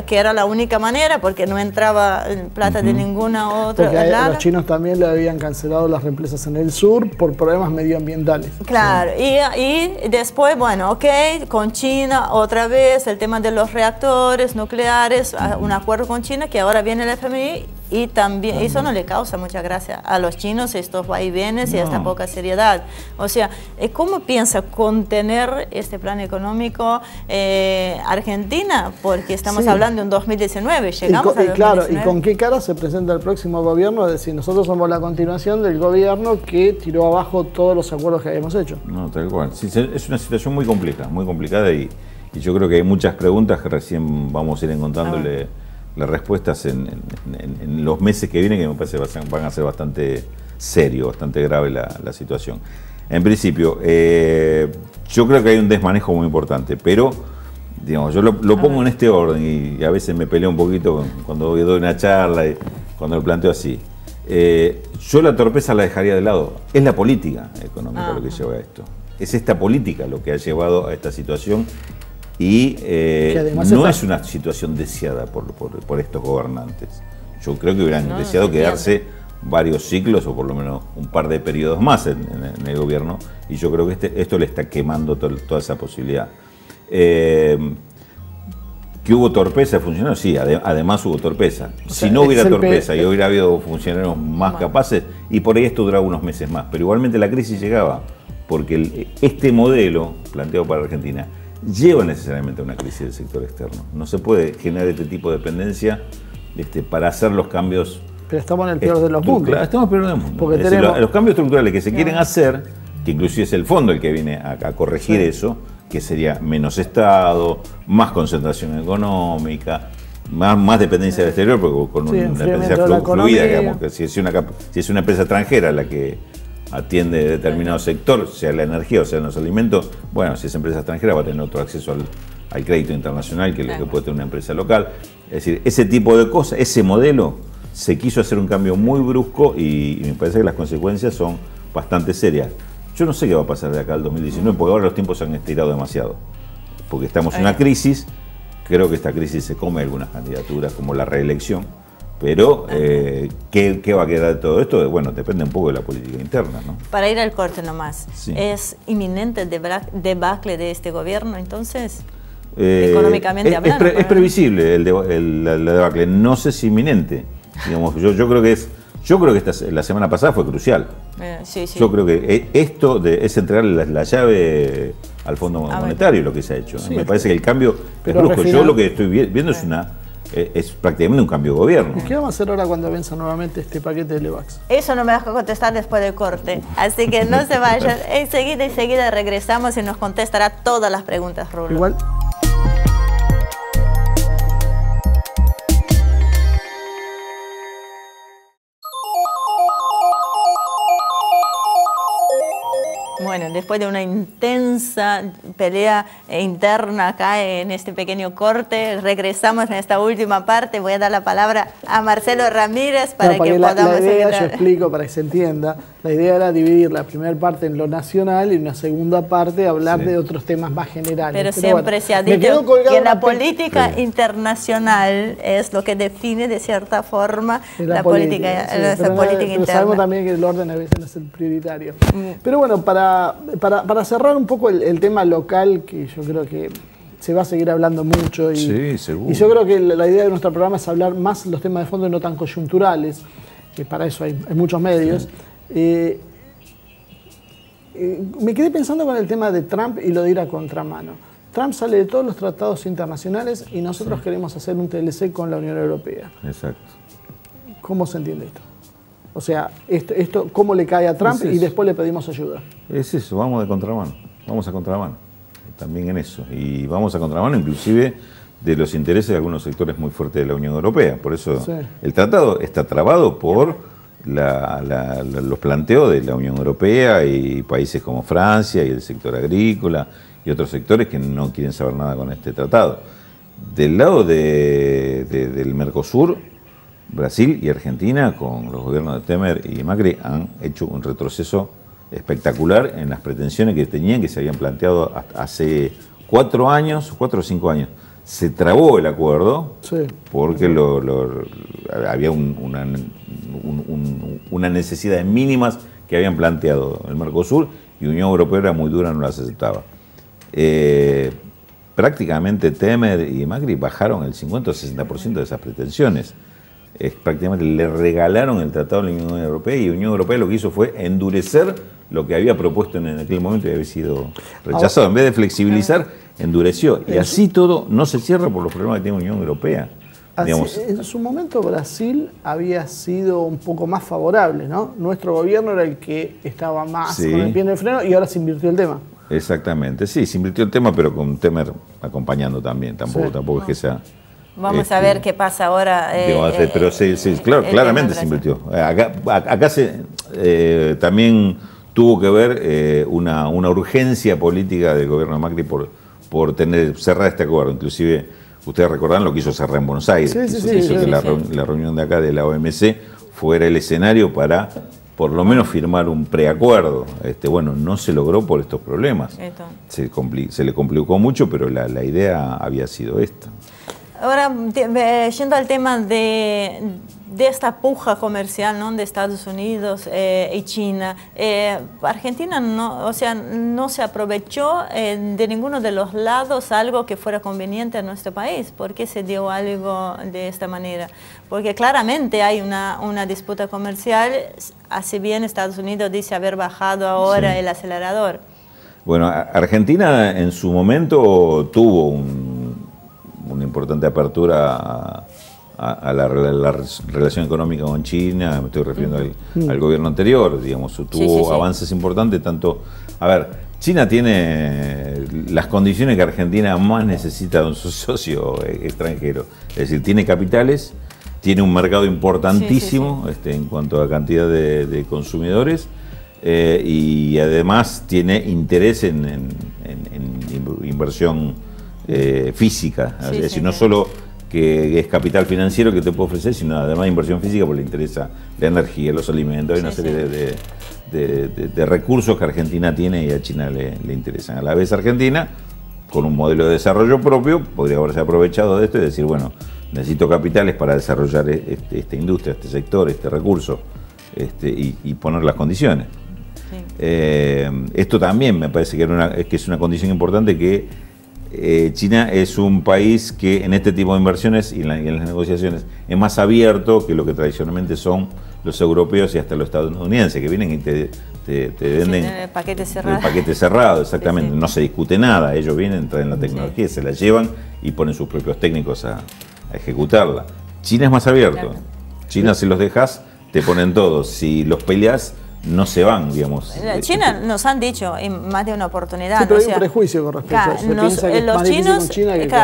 que era la única manera porque no entraba plata de ninguna otra. Porque los chinos también le habían cancelado las represas en el sur por problemas medioambientales. Claro, y después, bueno, con China otra vez el tema de los reactores nucleares, un acuerdo con China que ahora viene el FMI. Y también eso no le causa mucha gracia a los chinos, estos vaivenes y esta poca seriedad. O sea, ¿cómo piensa contener este plan económico Argentina? Porque estamos hablando de un 2019, llegamos a 2019. Claro, ¿y con qué cara se presenta el próximo gobierno? Es decir, nosotros somos la continuación del gobierno que tiró abajo todos los acuerdos que habíamos hecho. No, tal cual. Sí, es una situación muy complicada y yo creo que hay muchas preguntas que recién vamos a ir encontrándole las respuestas en los meses que vienen, que me parece van a ser bastante serio, bastante grave la situación. En principio, yo creo que hay un desmanejo muy importante, pero digamos, yo lo pongo en este orden y a veces me peleo un poquito cuando doy una charla y cuando lo planteo así. Yo la torpeza la dejaría de lado. Es la política económica lo que lleva a esto. Es esta política lo que ha llevado a esta situación. Y no es una situación deseada por estos gobernantes. Yo creo que hubieran deseado quedarse varios ciclos o por lo menos un par de periodos más en el gobierno, y yo creo que esto le está quemando toda esa posibilidad. ¿Que hubo torpeza de funcionarios? Sí, además hubo torpeza. Si no hubiera torpeza y hubiera habido funcionarios más capaces, y por ahí esto duraba unos meses más, pero igualmente la crisis llegaba, porque este modelo planteado para Argentina lleva necesariamente a una crisis del sector externo. No se puede generar este tipo de dependencia para hacer los cambios. Pero estamos en el peor de los mundos. Estamos en el peor del mundo. Es decir, los cambios estructurales que se quieren hacer, que inclusive es el fondo el que viene a corregir eso, que sería menos Estado, más concentración económica, más dependencia del exterior, porque con una dependencia fluida, digamos, que si es una empresa extranjera la que atiende determinado sector, sea la energía o sea los alimentos, bueno, si es empresa extranjera va a tener otro acceso al crédito internacional que lo que puede tener una empresa local. Es decir, ese tipo de cosas, ese modelo, se quiso hacer un cambio muy brusco y me parece que las consecuencias son bastante serias. Yo no sé qué va a pasar de acá al 2019, porque ahora los tiempos se han estirado demasiado. Porque estamos en una crisis, creo que esta crisis se come algunas candidaturas, como la reelección, pero ¿qué va a quedar de todo esto? Bueno, depende un poco de la política interna, ¿no? Para ir al corte nomás, sí. ¿Es inminente el debacle de este gobierno entonces? Económicamente hablando. Es previsible el debacle, no sé si inminente. Digamos, yo creo que la semana pasada fue crucial. Sí, sí. Yo creo que esto es entregar la llave al Fondo Monetario, lo que se ha hecho. Sí, me parece que el cambio es brusco. Yo lo que estoy viendo es prácticamente un cambio de gobierno. ¿Y qué vamos a hacer ahora cuando venza nuevamente este paquete de Levax? Eso no me vas a contestar después del corte, así que no se vayan. Enseguida regresamos y nos contestará todas las preguntas, Rulo. Igual. Bueno, después de una intensa pelea interna acá en este pequeño corte, regresamos en esta última parte. Voy a dar la palabra a Marcelo Ramírez para que podamos la idea, evitar. yo explico para que se entienda, la idea era dividir la primera parte en lo nacional y una segunda parte hablar de otros temas más generales. Pero siempre bueno, se ha dicho que la política internacional es lo que define de cierta forma la política interna. Sabemos también que el orden a veces no es el prioritario. Pero bueno, para cerrar un poco el tema local, que yo creo que se va a seguir hablando mucho y yo creo que la idea de nuestro programa es hablar más los temas de fondo y no tan coyunturales, que para eso hay muchos medios. Me quedé pensando con el tema de Trump y lo de ir a contramano. Trump sale de todos los tratados internacionales y nosotros queremos hacer un TLC con la Unión Europea. Exacto. ¿Cómo se entiende esto? O sea, esto ¿cómo le cae a Trump y después le pedimos ayuda? Es eso, vamos de contramano, vamos a contramano, también en eso. Y vamos a contramano inclusive de los intereses de algunos sectores muy fuertes de la Unión Europea. Por eso el tratado está trabado por los planteos de la Unión Europea y países como Francia y el sector agrícola y otros sectores que no quieren saber nada con este tratado. Del lado del Mercosur, Brasil y Argentina, con los gobiernos de Temer y Macri, han hecho un retroceso espectacular en las pretensiones que tenían, que se habían planteado hace 4 o 5 años. Se trabó el acuerdo porque había una necesidad de mínimas que habían planteado el Mercosur y Unión Europea era muy dura, no las aceptaba. Prácticamente Temer y Macri bajaron el 50 o 60% de esas pretensiones. Prácticamente le regalaron el tratado a la Unión Europea y la Unión Europea lo que hizo fue endurecer lo que había propuesto en aquel momento y había sido rechazado. En vez de flexibilizar, endureció. Y así todo no se cierra por los problemas que tiene la Unión Europea. En su momento Brasil había sido un poco más favorable, ¿no? Nuestro gobierno era el que estaba más con el pie en el freno y ahora se invirtió el tema. Exactamente, sí, se invirtió el tema, pero con Temer acompañando también. Tampoco es que sea... Vamos a ver qué pasa ahora. Pero claramente se invirtió. Acá también tuvo que ver una urgencia política del gobierno de Macri por cerrar este acuerdo. Inclusive, ustedes recordarán lo que hizo cerrar en Buenos Aires. La reunión de acá de la OMC fuera el escenario para, por lo menos, firmar un preacuerdo. Bueno, no se logró por estos problemas. Se le complicó mucho, pero la idea había sido esta. Ahora, yendo al tema de esta puja comercial, ¿no?, de Estados Unidos y China, Argentina no se aprovechó de ninguno de los lados algo que fuera conveniente a nuestro país. ¿Por qué se dio algo de esta manera? Porque claramente hay una disputa comercial, así bien Estados Unidos dice haber bajado ahora el acelerador. Bueno, Argentina en su momento tuvo una importante apertura a la relación económica con China, me estoy refiriendo al gobierno anterior, digamos, tuvo avances importantes, tanto... A ver, China tiene las condiciones que Argentina más necesita de un socio extranjero, es decir, tiene capitales, tiene un mercado importantísimo en cuanto a cantidad de consumidores, y además tiene interés en inversión física, es decir, no solo que es capital financiero que te puede ofrecer, sino además inversión física porque le interesa la energía, los alimentos, hay una serie de recursos que Argentina tiene y a China le interesan. A la vez Argentina, con un modelo de desarrollo propio, podría haberse aprovechado de esto y decir, bueno, necesito capitales para desarrollar esta industria, este sector, este recurso, y poner las condiciones. Esto también me parece que es una condición importante, que China es un país que en este tipo de inversiones y en las negociaciones es más abierto que lo que tradicionalmente son los europeos y hasta los estadounidenses, que vienen y te venden el paquete cerrado. El paquete cerrado, exactamente. No se discute nada, ellos vienen, traen la tecnología, se la llevan y ponen sus propios técnicos a ejecutarla. China es más abierto. China, si los dejas, te ponen todos. Si los peleas, no se van, digamos. China nos han dicho en más de una oportunidad. Sí, pero hay un prejuicio con respecto a eso.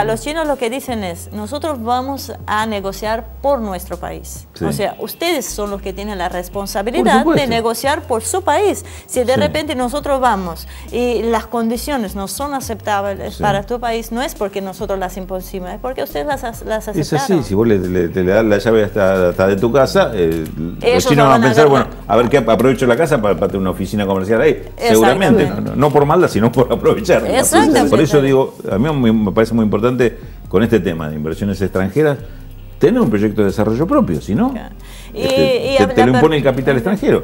Los chinos lo que dicen es, nosotros vamos a negociar por nuestro país. O sea, ustedes son los que tienen la responsabilidad de negociar por su país. Si de repente nosotros vamos y las condiciones no son aceptables para tu país, no es porque nosotros las impusimos, es porque ustedes las aceptaron. Es así, si vos le das la llave hasta de tu casa, los chinos van a pensar, bueno, a ver qué aprovecho la casa para tener una oficina comercial ahí. Seguramente, no por maldad, sino por aprovechar. Por eso digo, a mí me parece muy importante con este tema de inversiones extranjeras, tener un proyecto de desarrollo propio, si no, te lo impone el capital extranjero.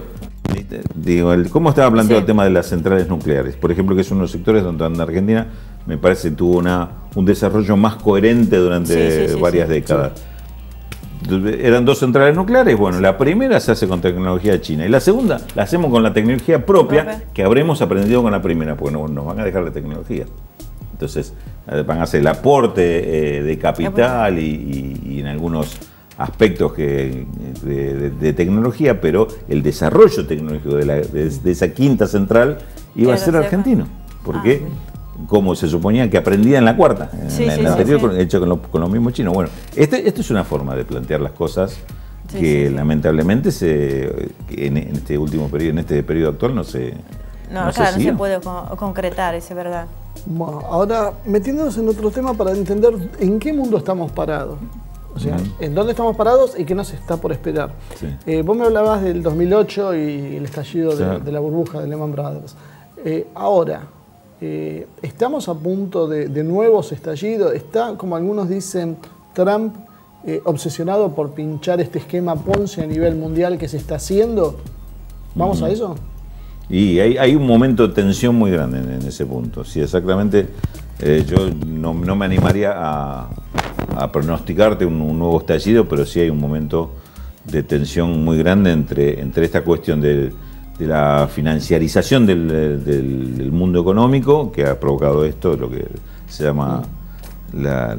Digo, ¿cómo estaba planteado el tema de las centrales nucleares? Por ejemplo, que es uno de los sectores donde Argentina, me parece, tuvo un desarrollo más coherente durante varias décadas. Eran 2 centrales nucleares, bueno, la primera se hace con tecnología china y la segunda la hacemos con la tecnología propia que habremos aprendido con la primera, porque no nos van a dejar la tecnología. Entonces van a hacer el aporte de capital y en algunos aspectos de tecnología, pero el desarrollo tecnológico de esa quinta central iba a ser argentino. ¿Por qué? Como se suponía que aprendía en la cuarta, en la anterior, hecho con los mismos chinos. Bueno, esto es una forma de plantear las cosas que lamentablemente en este último periodo, en este periodo actual no se puede concretar, es verdad. Bueno, ahora metiéndonos en otro tema para entender en qué mundo estamos parados. O sea, en dónde estamos parados y qué nos está por esperar. Vos me hablabas del 2008 y el estallido de la burbuja de Lehman Brothers. Ahora, ¿estamos a punto de nuevos estallidos? ¿Está, como algunos dicen, Trump obsesionado por pinchar este esquema Ponzi a nivel mundial que se está haciendo? ¿Vamos a eso? Y hay un momento de tensión muy grande en ese punto. Sí, exactamente. Yo no me animaría a pronosticarte un nuevo estallido, pero sí hay un momento de tensión muy grande entre esta cuestión de la financiarización del mundo económico, que ha provocado esto, lo que se llama la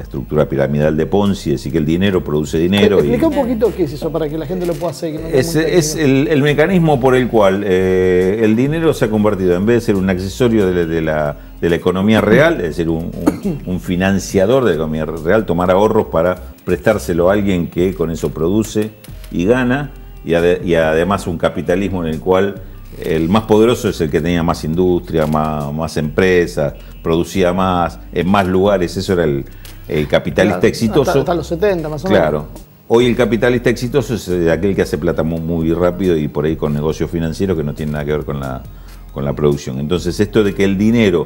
estructura piramidal de Ponzi, es decir, que el dinero produce dinero. Explica un poquito qué es eso para que la gente lo pueda hacer. Es el mecanismo por el cual el dinero se ha convertido, en vez de ser un accesorio de la economía real, es decir, un financiador de la economía real, tomar ahorros para prestárselo a alguien que con eso produce y gana, y además un capitalismo en el cual el más poderoso es el que tenía más industria, más empresas, producía más, en más lugares. Eso era el capitalista exitoso. Hasta los 70 más o menos. Claro. Hoy el capitalista exitoso es aquel que hace plata muy rápido y por ahí con negocios financieros que no tienen nada que ver con la producción. Entonces esto de que el dinero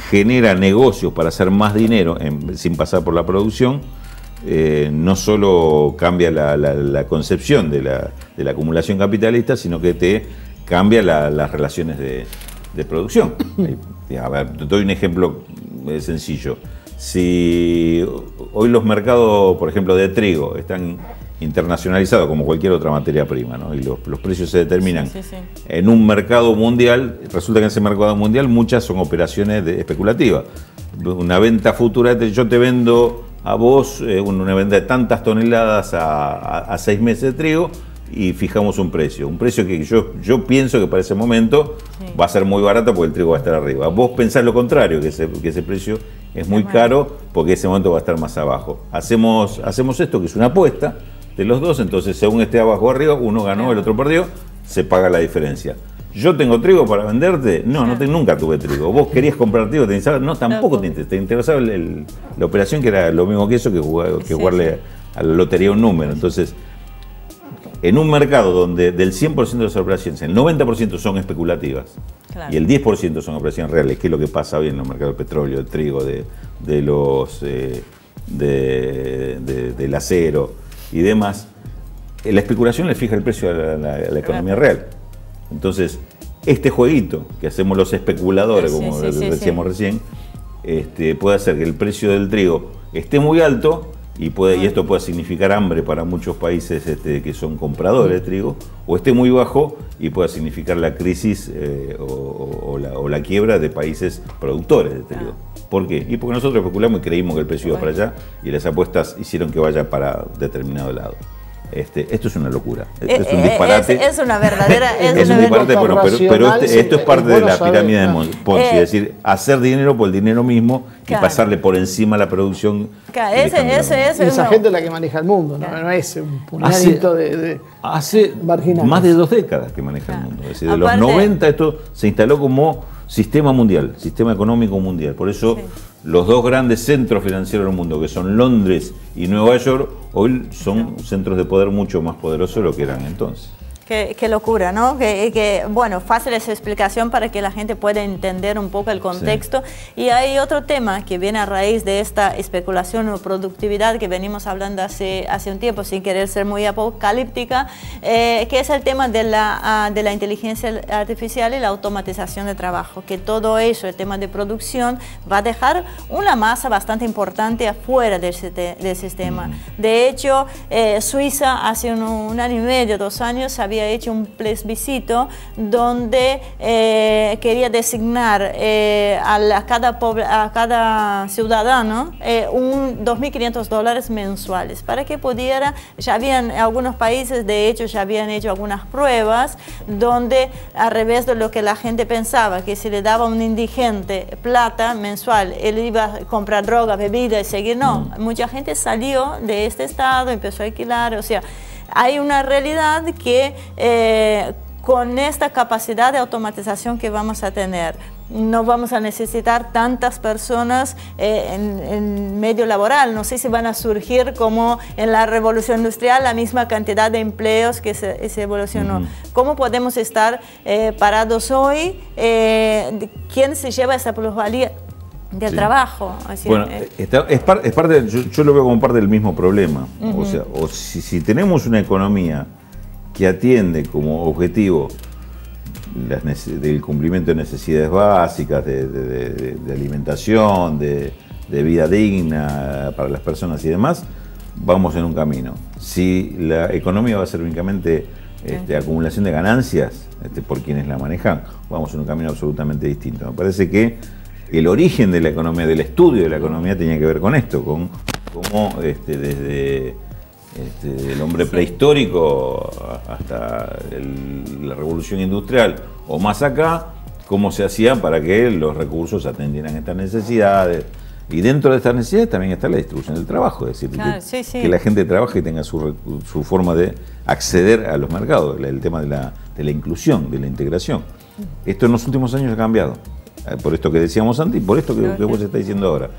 genera negocios para hacer más dinero sin pasar por la producción, no solo cambia la concepción de la acumulación capitalista, sino que te cambia las relaciones de producción. A ver, te doy un ejemplo sencillo. Si hoy los mercados, por ejemplo, de trigo están internacionalizados como cualquier otra materia prima, ¿no? Y los precios se determinan en un mercado mundial, resulta que en ese mercado mundial muchas son operaciones especulativas. Una venta futura, yo te vendo a vos una venta de tantas toneladas a 6 meses de trigo y fijamos un precio que yo pienso que para ese momento va a ser muy barato porque el trigo va a estar arriba. Vos pensás lo contrario, que ese precio es muy caro porque ese momento va a estar más abajo. Hacemos esto, que es una apuesta de los dos, entonces según esté abajo o arriba, uno ganó, el otro perdió, se paga la diferencia. yo tengo trigo para venderte. No, nunca tuve trigo. Vos querías comprar trigo, te interesaba. No, tampoco te interesaba la operación, que era lo mismo que eso, que jugarle a la lotería un número. Entonces, en un mercado donde del 100% de las operaciones, el 90% son especulativas y el 10% son operaciones reales, que es lo que pasa hoy en los mercados del petróleo, del trigo, del acero y demás, la especulación le fija el precio a la economía real. Entonces, este jueguito que hacemos los especuladores, como decíamos recién, puede hacer que el precio del trigo esté muy alto y esto puede significar hambre para muchos países que son compradores de trigo, o esté muy bajo y pueda significar la crisis o la quiebra de países productores de trigo. ¿Por qué? Y porque nosotros especulamos y creímos que el precio iba para allá y las apuestas hicieron que vaya para determinado lado. Esto es una locura, esto es un disparate. Es una verdadera... es un disparate, pero esto es parte de la pirámide de Ponzi, es decir, hacer dinero por el dinero mismo y pasarle por encima la producción. Esa gente es la que maneja el mundo, no es un puñadito de hace marginales. Más de 2 décadas que maneja el mundo. Es decir, de los 90 esto se instaló como sistema mundial, sistema económico mundial. Por eso los dos grandes centros financieros del mundo, que son Londres y Nueva York, hoy son centros de poder mucho más poderosos de lo que eran entonces. Qué locura, ¿no? Bueno, fácil esa explicación para que la gente pueda entender un poco el contexto. Sí. Y hay otro tema que viene a raíz de esta especulación o productividad que venimos hablando hace un tiempo, sin querer ser muy apocalíptica, que es el tema de la inteligencia artificial y la automatización de trabajo, que todo eso, el tema de producción, va a dejar una masa bastante importante afuera del sistema. De hecho, Suiza hace un año y medio, 2 años, había hecho un plebiscito donde quería designar a cada ciudadano $2.500 mensuales para que pudiera, ya habían algunos países, de hecho ya habían hecho algunas pruebas donde al revés de lo que la gente pensaba, que si le daba a un indigente plata mensual, él iba a comprar droga, bebida y seguir, no, mucha gente salió de este estado, empezó a alquilar, o sea, hay una realidad que con esta capacidad de automatización que vamos a tener, no vamos a necesitar tantas personas en medio laboral. No sé si van a surgir como en la revolución industrial la misma cantidad de empleos que se evolucionó. ¿Cómo podemos estar parados hoy? ¿Quién se lleva esa plusvalía del trabajo? Así, bueno, es parte, yo lo veo como parte del mismo problema. O sea, si tenemos una economía que atiende como objetivo del cumplimiento de necesidades básicas, de alimentación, de vida digna para las personas y demás, vamos en un camino. Si la economía va a ser únicamente acumulación de ganancias por quienes la manejan, vamos en un camino absolutamente distinto. Me parece que el origen de la economía, del estudio de la economía, tenía que ver con esto, con cómo desde el hombre prehistórico hasta la revolución industrial o más acá, cómo se hacía para que los recursos atendieran estas necesidades. Y dentro de estas necesidades también está la distribución del trabajo, es decir, que la gente trabaje y tenga su forma de acceder a los mercados, el tema de la inclusión, de la integración. Esto en los últimos años ha cambiado. Por esto que decíamos antes y por esto que vos estás diciendo ahora.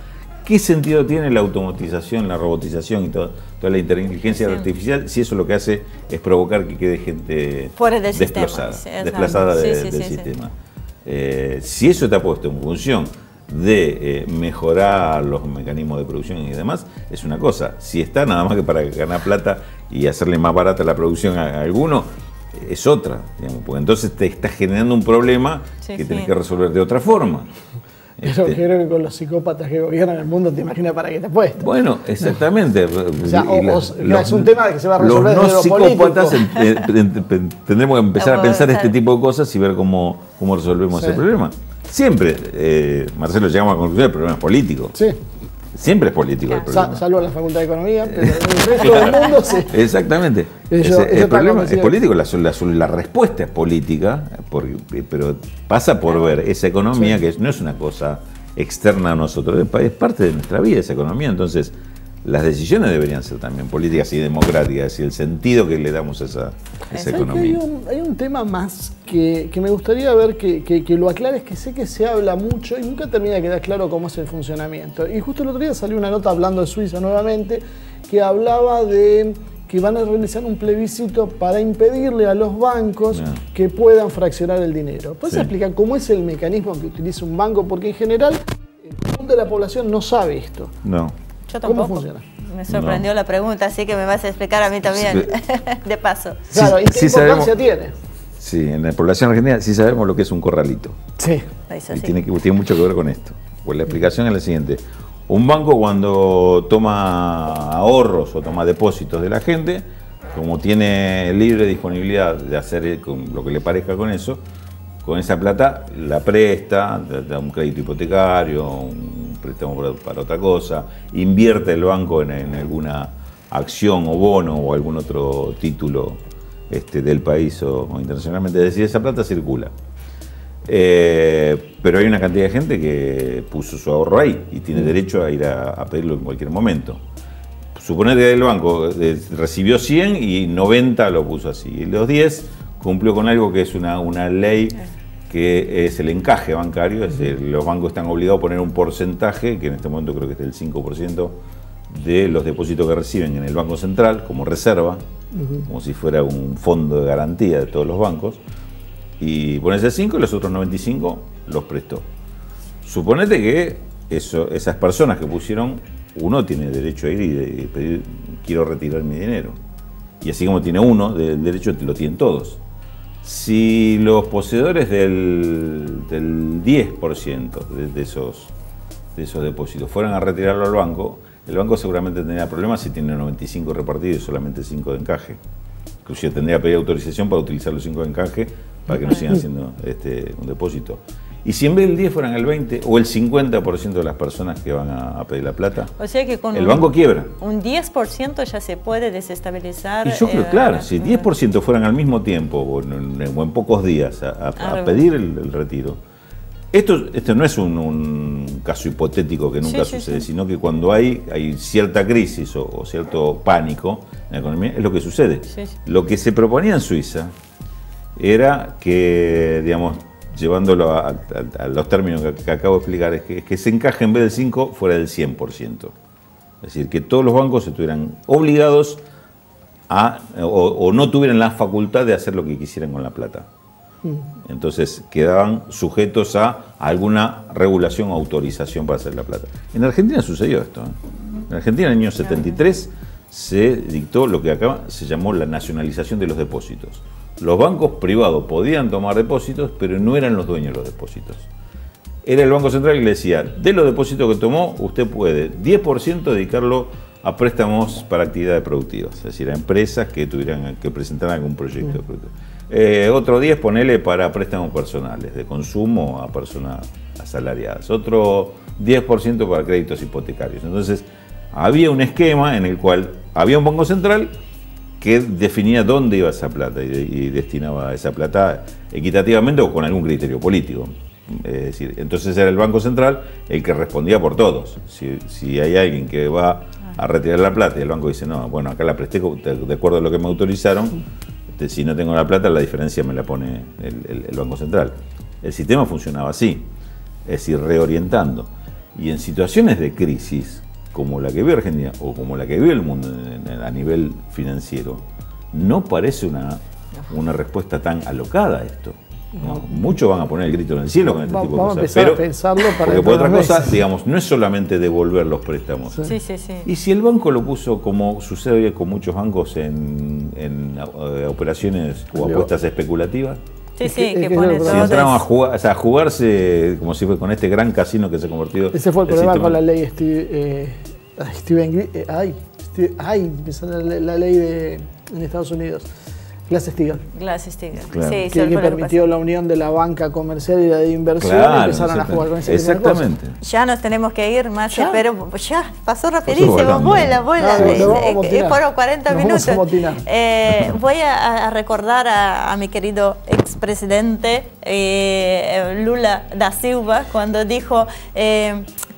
¿Qué sentido tiene la automatización, la robotización y toda la inteligencia artificial si eso lo que hace es provocar que quede gente desplazada del sistema? Si eso está puesto en función de mejorar los mecanismos de producción y demás, es una cosa. Si está nada más que para ganar plata y hacerle más barata la producción a alguno, es otra, digamos, porque entonces te está generando un problema que tenés que resolver de otra forma. Pero creo que con los psicópatas que gobiernan el mundo, te imaginas para qué te puestas. Bueno, exactamente. Es un tema que se va a resolver los no psicópatas tendremos que empezar a pensar este tipo de cosas y ver cómo resolvemos ese problema. Siempre, Marcelo, llegamos a la conclusión, el problema es político. Sí. Siempre es político el problema. Salvo la Facultad de Economía, pero el resto del mundo sí. Exactamente. El problema es político, la respuesta es política, pero pasa por ver esa economía que no es una cosa externa a nosotros, es parte de nuestra vida esa economía. Entonces, las decisiones deberían ser también políticas y democráticas, y el sentido que le damos a esa economía. Hay un tema más que me gustaría ver que lo aclares, que sé que se habla mucho y nunca termina de quedar claro cómo es el funcionamiento. Y justo el otro día salió una nota hablando de Suiza nuevamente, que hablaba de que van a realizar un plebiscito para impedirle a los bancos que puedan fraccionar el dinero. ¿Puedes explicar cómo es el mecanismo que utiliza un banco? Porque en general el común de la población no sabe esto. No. Yo tampoco. ¿Cómo funciona? Me sorprendió la pregunta, así que me vas a explicar a mí también, de paso. Claro, ¿y qué importancia tiene? Sí, en la población argentina sí sabemos lo que es un corralito. Sí. Y tiene mucho que ver con esto. Pues la explicación es la siguiente. Un banco, cuando toma ahorros o toma depósitos de la gente, como tiene libre disponibilidad de hacer lo que le parezca con eso, con esa plata la presta, da un crédito hipotecario, un préstamo para otra cosa, invierte el banco en alguna acción o bono o algún otro título del país o internacionalmente. Es decir, esa plata circula. Pero hay una cantidad de gente que puso su ahorro ahí y tiene derecho a ir a pedirlo en cualquier momento. Suponer que el banco recibió 100 y 90 lo puso así. Y los 10 cumplió con algo que es una ley que es el encaje bancario. Es decir, los bancos están obligados a poner un porcentaje, que en este momento creo que es del 5% de los depósitos que reciben en el Banco Central como reserva, como si fuera un fondo de garantía de todos los bancos. Y pones el 5 y los otros 95 los prestó. Suponete que esas personas que pusieron, uno tiene derecho a ir y pedir, quiero retirar mi dinero. Y así como tiene uno, el derecho lo tienen todos. Si los poseedores del 10% de esos depósitos fueran a retirarlo al banco, el banco seguramente tendría problemas si tiene 95 repartidos y solamente 5 de encaje. Inclusive tendría que pedir autorización para utilizar los 5 de encaje para que no sigan siendo un depósito. Y si en vez del 10 fueran el 20 o el 50% de las personas que van a pedir la plata, o sea que con el banco quiebra. Un 10% ya se puede desestabilizar. Y yo creo, claro, si 10% fueran al mismo tiempo o en pocos días a pedir el retiro, esto no es un caso hipotético que nunca sucede, sino que cuando hay cierta crisis o cierto pánico en la economía, es lo que sucede. Lo que se proponía en Suiza era que, digamos, llevándolo a los términos que acabo de explicar, es que ese encaje en vez del 5 fuera del 100%. Es decir, que todos los bancos estuvieran obligados o no tuvieran la facultad de hacer lo que quisieran con la plata. Entonces quedaban sujetos a alguna regulación o autorización para hacer la plata. En Argentina sucedió esto. En Argentina en el año 73 se dictó lo que acá se llamó la nacionalización de los depósitos. Los bancos privados podían tomar depósitos, pero no eran los dueños de los depósitos. Era el Banco Central que le decía, de los depósitos que tomó, usted puede 10% dedicarlo a préstamos para actividades productivas, es decir, a empresas que presentaran algún proyecto de productivo. Otro 10 ponele para préstamos personales, de consumo a personas asalariadas. Otro 10% para créditos hipotecarios. Entonces, había un esquema en el cual había un Banco Central que definía dónde iba esa plata y destinaba esa plata equitativamente o con algún criterio político. Es decir, entonces era el Banco Central el que respondía por todos. Si hay alguien que va a retirar la plata y el banco dice, no, bueno, acá la presté de acuerdo a lo que me autorizaron, si no tengo la plata, la diferencia me la pone el Banco Central. El sistema funcionaba así, es decir, reorientando. Y en situaciones de crisis, como la que vive Argentina o como la que vive el mundo a nivel financiero, no parece una respuesta tan alocada a esto. ¿No? Muchos van a poner el grito en el cielo con este tipo de cosas. Vamos a empezar a pensarlo para porque por otra cosa, digamos, no es solamente devolver los préstamos. Sí. Y si el banco lo puso, como sucede hoy con muchos bancos en operaciones o apuestas especulativas, que pone todo. Si entraron a jugarse como si fue con este gran casino que se ha convertido. Ese fue el problema con la ley la ley en Estados Unidos. Glass-Steagall. Claro. Sí, que permitió la unión de la banca comercial y la de inversión, y empezaron a jugar con ese tipo de cosas. Ya nos tenemos que ir, más, pero ya pasó rapidísimo, vuela. Fueron 40 minutos. Voy a recordar a mi querido expresidente Lula da Silva cuando dijo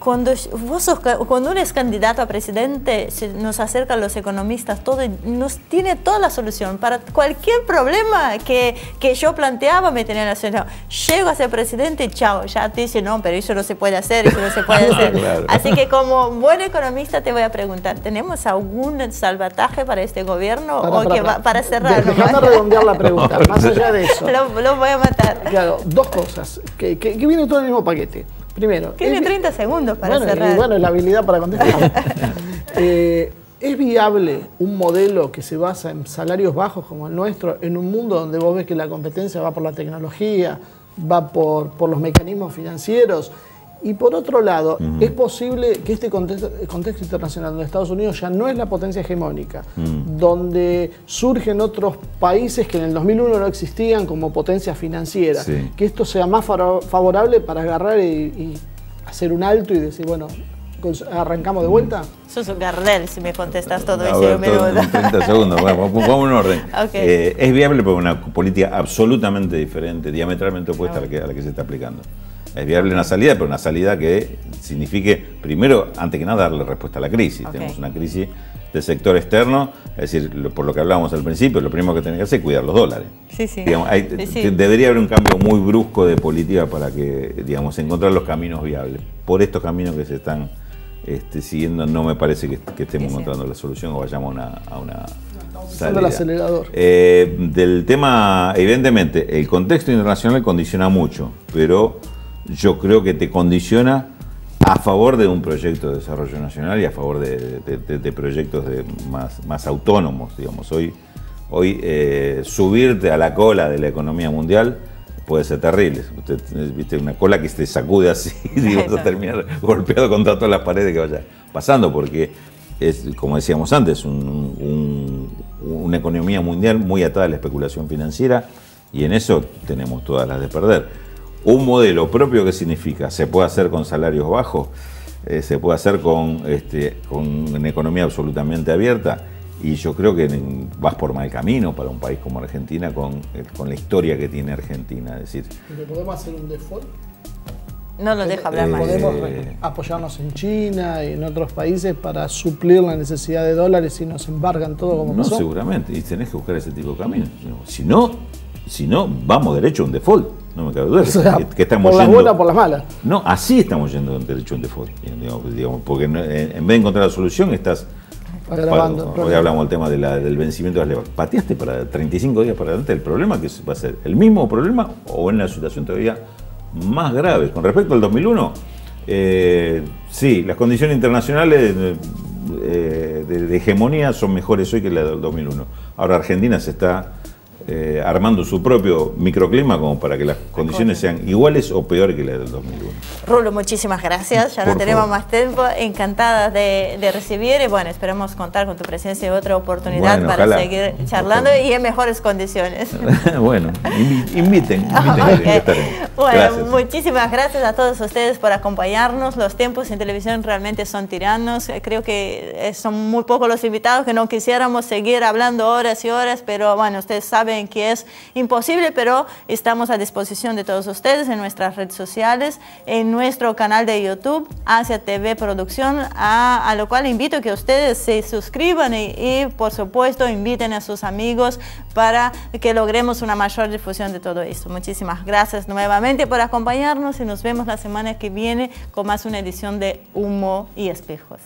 cuando uno es candidato a presidente, se nos acercan los economistas, todo, nos tiene toda la solución. Para cualquier problema que yo planteaba, me tenían la solución. Llego a ser presidente y chao, ya te dicen, no, pero eso no se puede hacer, eso no se puede hacer. Claro. Así que como buen economista te voy a preguntar, ¿tenemos algún salvataje para este gobierno? Para cerrar. Déjame redondear la pregunta, más allá de eso. Lo voy a matar. Claro, dos cosas, que viene todo en el mismo paquete. Primero, tiene 30 segundos para cerrar. Bueno, la habilidad para contestar. ¿Es viable un modelo que se basa en salarios bajos como el nuestro, en un mundo donde vos ves que la competencia va por la tecnología, va por los mecanismos financieros? Y por otro lado, ¿es posible que este contexto internacional, donde Estados Unidos ya no es la potencia hegemónica, donde surgen otros países que en el 2001 no existían como potencia financiera, que esto sea más favorable para agarrar y hacer un alto y decir, bueno, arrancamos de vuelta? Sos un Gardel si me contestas todo eso. En 30 segundos, bueno, vamos en orden. Okay. Es viable por una política absolutamente diferente, diametralmente opuesta a la que se está aplicando. Es viable una salida, pero una salida que signifique, primero, antes que nada, darle respuesta a la crisis. Tenemos una crisis del sector externo, es decir, por lo que hablábamos al principio, lo primero que tenemos que hacer es cuidar los dólares. Digamos, debería haber un cambio muy brusco de política para que, digamos, encontrar los caminos viables. Por estos caminos que se están siguiendo, no me parece que estemos encontrando la solución o vayamos a una salida. El acelerador. Del tema, evidentemente, el contexto internacional condiciona mucho, pero yo creo que te condiciona a favor de un proyecto de desarrollo nacional y a favor de proyectos más autónomos, digamos. Hoy subirte a la cola de la economía mundial puede ser terrible. Usted viste una cola que se sacude así y vas a terminar golpeado contra todas las paredes que vaya pasando, porque es, como decíamos antes, una economía mundial muy atada a la especulación financiera, y en eso tenemos todas las de perder. Un modelo propio, ¿qué significa? Se puede hacer con salarios bajos, se puede hacer con una economía absolutamente abierta, y yo creo que vas por mal camino para un país como Argentina con la historia que tiene Argentina. Es decir, ¿podemos hacer un default? No lo deja hablar más. ¿Podemos apoyarnos en China y en otros países para suplir la necesidad de dólares si nos embargan todo como pasó? No, seguramente, y tenés que buscar ese tipo de caminos. Si no, vamos derecho a un default. No me cabe duda. O sea, que estamos por las buenas o por las malas. No, así estamos yendo en derecho a un default. Digamos, porque en vez de encontrar la solución, estás agravando. Hoy hablamos del tema del vencimiento de las leyes. Pateaste para 35 días para adelante el problema, que va a ser el mismo problema o en una situación todavía más grave. Con respecto al 2001, sí, las condiciones internacionales de hegemonía son mejores hoy que las del 2001. Ahora Argentina se está armando su propio microclima como para que las condiciones sean iguales o peores que las del 2001. Rulo, muchísimas gracias. Ya no tenemos más tiempo. Encantada de recibir y bueno, esperamos contar con tu presencia en otra oportunidad para seguir charlando y en mejores condiciones. Bueno, inviten. Bueno, gracias. Muchísimas gracias a todos ustedes por acompañarnos. Los tiempos en televisión realmente son tiranos. Creo que son muy pocos los invitados, que no quisiéramos seguir hablando horas y horas, pero bueno, ustedes saben que es imposible, pero estamos a disposición de todos ustedes en nuestras redes sociales, en nuestro canal de YouTube, Asia TV Producción, a lo cual invito a que ustedes se suscriban y por supuesto inviten a sus amigos para que logremos una mayor difusión de todo esto. Muchísimas gracias nuevamente por acompañarnos y nos vemos la semana que viene con más una edición de Humo y Espejos.